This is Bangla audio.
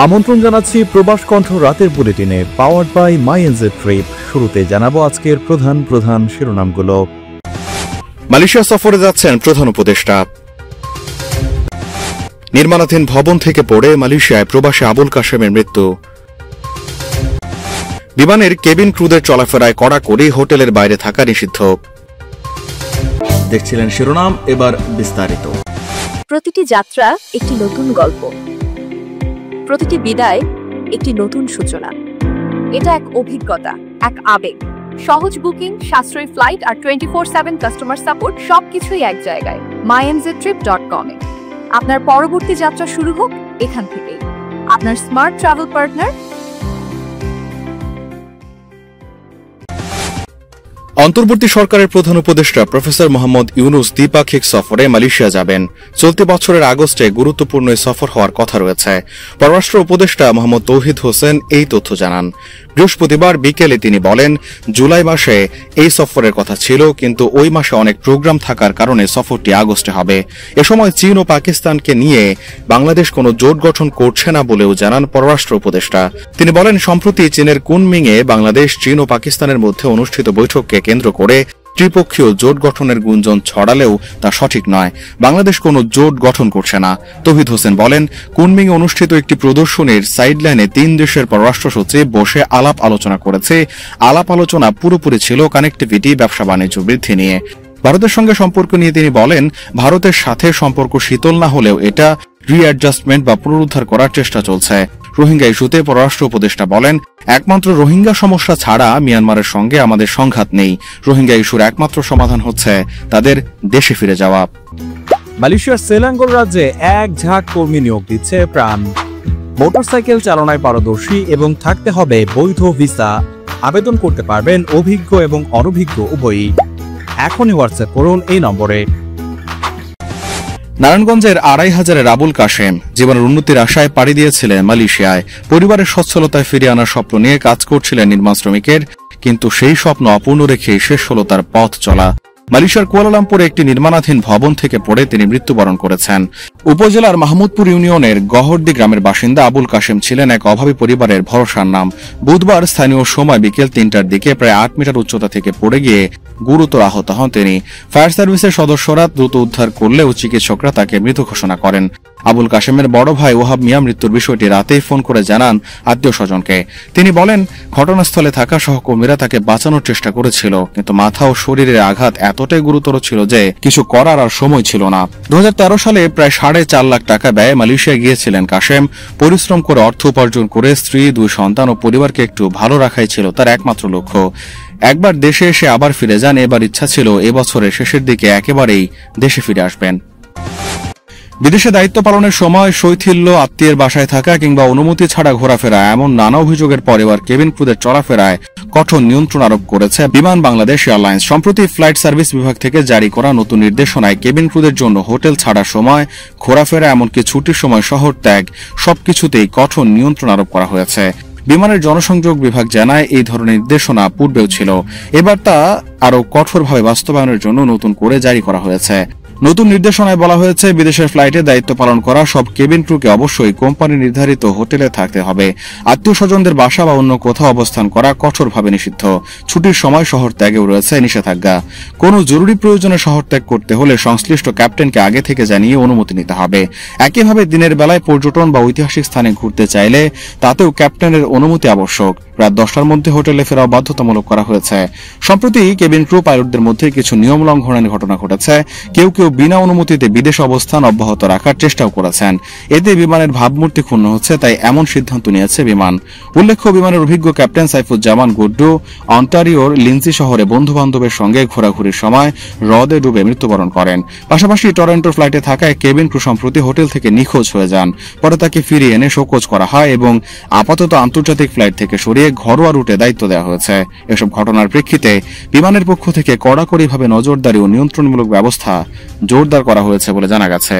আমন্ত্রণ জানাচ্ছি প্রবাস কণ্ঠ রাতের বুলেটিনে, পাওয়ার্ড বাই মাইএনজে ট্রিপ। শুরুতে জানাবো আজকের প্রধান শিরোনামগুলো। মালয়েশিয়া সফরে যাচ্ছেন প্রধান উপদেষ্টা। নির্মাণাধীন ভবন থেকে পড়ে মালয়েশিয়ায় প্রবাসী আবুল কাশেমের মৃত্যু। বিমানের কেবিন ক্রুদের চলাফেরায় কড়াকড়ি, হোটেলের বাইরে থাকা নিষিদ্ধ। দেখছিলেন শিরোনাম, এবার বিস্তারিত। প্রতিটি যাত্রা একটি নতুন গল্প, প্রতিটি বিদায় একটি নতুন সূচনা। এটা এক অভিজ্ঞতা, এক আবেগ। সহজ বুকিং, সাশ্রয়ী ফ্লাইট আর 24/7 কাস্টমার সাপোর্ট, সবকিছুই এক জায়গায়। mynztrip.com এ আপনার পরবর্তী যাত্রা শুরু হোক এখান থেকেই। আপনার স্মার্ট ট্রাভেল পার্টনার। অন্তর্বর্তী সরকারের প্রধান উপদেষ্টা প্রফেসর মোহাম্মদ ইউনুস দ্বিপাক্ষিক সফরে মালয়েশিয়া যাবেন। চলতি বছরের আগস্টে গুরুত্বপূর্ণ এই সফর হওয়ার কথা রয়েছে। পররাষ্ট্র উপদেষ্টা মোহাম্মদ তৌহিদ হোসেন এই তথ্য জানান। বৃহস্পতিবার বিকেলে তিনি বলেন, জুলাই মাসে এই সফরের কথা ছিল, কিন্তু ওই মাসে অনেক প্রোগ্রাম থাকার কারণে সফরটি আগস্টে হবে। এ সময় চীন ও পাকিস্তানকে নিয়ে বাংলাদেশ কোনো জোট গঠন করছে না বলেও জানান পররাষ্ট্র উপদেষ্টা। তিনি বলেন, সম্প্রতি চীনের কুনমিংয়ে বাংলাদেশ, চীন ও পাকিস্তানের মধ্যে অনুষ্ঠিত বৈঠককে কেন্দ্র করে ত্রিপক্ষীয় জোট গঠনের গুঞ্জন ছড়ালেও তা সঠিক নয়। বাংলাদেশ কোনো জোট গঠন করছে না। তৌহিদ হোসেন বলেন, কুনমিংয়ে অনুষ্ঠিত একটি প্রদর্শনীর সাইডলাইনে 3 দেশের পররাষ্ট্র সচিব বসে আলাপ আলোচনা করেছে। আলাপ আলোচনা পুরোপুরি ছিল কানেক্টিভিটি, ব্যবসা বাণিজ্য বৃদ্ধি নিয়ে। ভারতের সঙ্গে সম্পর্ক নিয়ে তিনি বলেন, ভারতের সাথে সম্পর্ক শীতল না হলেও এটা রিঅ্যাডজাস্টমেন্ট বা পুনরুদ্ধার করার চেষ্টা চলছে। রোহিঙ্গা ইস্যুতে পররাষ্ট্র উপদেষ্টা বলেন, একমাত্র রোহিঙ্গা সমস্যা ছাড়া মিয়ানমারের সঙ্গে আমাদের সংঘাত নেই। রোহিঙ্গা ইস্যুর একমাত্র সমাধান হচ্ছে তাদের দেশে ফিরে যাওয়া। মালয়েশিয়ার সেলাঙ্গোর রাজ্যে এক ঝাঁক কর্মী নিয়োগ দিচ্ছে প্রাণ। মোটরসাইকেল চালনায় পারদর্শী এবং থাকতে হবে বৈধ ভিসা। আবেদন করতে পারবেন অভিজ্ঞ এবং অনভিজ্ঞ উভয়ই। এখনই হোয়াটসঅ্যাপ করুন এই নম্বরে। নারায়ণগঞ্জের 2500-এর আবুল কাশেম জীবনের উন্নতির আশায় পাড়ি দিয়েছিলেন মালয়েশিয়ায়। পরিবারের সচ্ছলতায় ফিরিয়ে আনার স্বপ্ন নিয়ে কাজ করছিলেন নির্মাণ শ্রমিকের, কিন্তু সেই স্বপ্ন অপূর্ণ রেখে শেষ হল তার পথ চলা। মালয়েশিয়ার কুয়ালালামপুরে একটি নির্মাণাধীন ভবন থেকে পড়ে তিনি মৃত্যুবরণ করেছেন। উপজেলার মাহমুদপুর ইউনিয়নের গহরদি গ্রামের বাসিন্দা আবুল কাশেম ছিলেন এক অভাবী পরিবারের ভরসার নাম। বুধবার স্থানীয় সময় বিকেল 3টার দিকে প্রায় 8 মিটার উচ্চতা থেকে পড়ে গিয়ে গুরুতর আহত হন তিনি। ফায়ার সার্ভিসের সদস্যরা দ্রুত উদ্ধার করলেও চিকিৎসকরা তাকে মৃত ঘোষণা করেন। আবুল কাশেমের বড় ভাই ওহাব মিয়া মৃত্যুর বিষয়টি রাতেই ফোন করে জানান আত্মীয় স্বজনকে। তিনি বলেন, ঘটনাস্থলে থাকা সহকর্মীরা তাকে বাঁচানোর চেষ্টা করেছিল, কিন্তু মাথা ও শরীরের আঘাত এতটাই গুরুতর ছিল যে কিছু করার আর সময় ছিল না। 2013 সালে প্রায় 4.5 লাখ টাকা ব্যয়ে মালয়েশিয়া গিয়েছিলেন কাশেম। পরিশ্রম করে অর্থ উপার্জন করে স্ত্রী, 2 সন্তান ও পরিবারকে একটু ভালো রাখাই ছিল তার একমাত্র লক্ষ্য। একবার দেশে এসে আবার ফিরে যান। এবার ইচ্ছা ছিল এবছরের শেষের দিকে একেবারেই দেশে ফিরে আসবেন। বিদেশে দায়িত্ব পালনের সময় শৈথিল্য, আত্মীয়ের বাসায় থাকা কিংবা অনুমতি ছাড়া ঘোরাফেরা, এমন নানা অভিযোগের পর এবার কেবিন ক্রুদের চলাফেরায় কঠোর নিয়ন্ত্রণ আরোপ করেছে বিমান বাংলাদেশ এয়ারলাইন্স। সম্প্রতি ফ্লাইট সার্ভিস বিভাগ থেকে জারি করা নতুন নির্দেশনায় কেবিন ক্রুদের জন্য হোটেল ছাড়ার সময়, ঘোরাফেরা, এমনকি ছুটির সময় শহর ত্যাগ, সবকিছুতেই কঠোর নিয়ন্ত্রণ আরোপ করা হয়েছে। বিমানের জনসংযোগ বিভাগ জানায়, এই ধরনের নির্দেশনা পূর্বেও ছিল, এবার তা আরও কঠোরভাবে বাস্তবায়নের জন্য নতুন করে জারি করা হয়েছে। নতুন নির্দেশনায় বলা হয়েছে, বিদেশের ফ্লাইটে দায়িত্ব পালন করা সব কেবিন ক্রুকে অবশ্যই কোম্পানি নির্ধারিত হোটেলে থাকতে হবে। আত্মীয় স্বজনদের বাসা বা অন্য কোথাও অবস্থান করা কঠোরভাবে নিষিদ্ধ। ছুটির সময় শহর ত্যাগেও রয়েছে নিষেধাজ্ঞা। কোনো জরুরি প্রয়োজনে শহর ত্যাগ করতে হলে সংশ্লিষ্ট ক্যাপ্টেনকে আগে থেকে জানিয়ে অনুমতি নিতে হবে। একইভাবে দিনের বেলায় পর্যটন বা ঐতিহাসিক স্থানে ঘুরতে চাইলে তাতেও ক্যাপ্টেনের অনুমতি আবশ্যক। রাত 10টার মধ্যে হোটেলে ফেরাও বাধ্যতামূলক করা হয়েছে। সম্প্রতি কেবিন ক্রু পাইলটদের মধ্যে কিছু নিয়ম লঙ্ঘনের ঘটনা ঘটেছে। কেউ কেউ বিনা অনুমতিতে বিদেশ অবস্থান অব্যাহত রাখার চেষ্টাও করেছেন। এতে বিমানের ভাবমূর্তি ক্ষুণ্ণ হচ্ছে, তাই এমন সিদ্ধান্ত নিয়েছে বিমান। উল্লেখ্য, বিমানের অভিজ্ঞ ক্যাপ্টেন সাইফুজ্জামান গুড্ডু অন্টারিওর লিন্সি শহরে বন্ধু বান্ধবের সঙ্গে ঘোরাঘুরির সময় হ্রদে ডুবে মৃত্যুবরণ করেন। পাশাপাশি টরন্টোর ফ্লাইটে থাকা এক কেবিন ক্রু সম্প্রতি হোটেল থেকে নিখোঁজ হয়ে যান। পরে তাকে ফিরিয়ে এনে শোকজ করা হয় এবং আপাতত আন্তর্জাতিক ফ্লাইট থেকে সরিয়ে ঘরোয়া রুটে দায়িত্ব দেওয়া হয়েছে। এসব ঘটনার প্রেক্ষিতে বিমানের পক্ষ থেকে কড়াকড়িভাবে নজরদারি ও নিয়ন্ত্রণমূলক ব্যবস্থা জোরদার করা হয়েছে বলে জানা গেছে।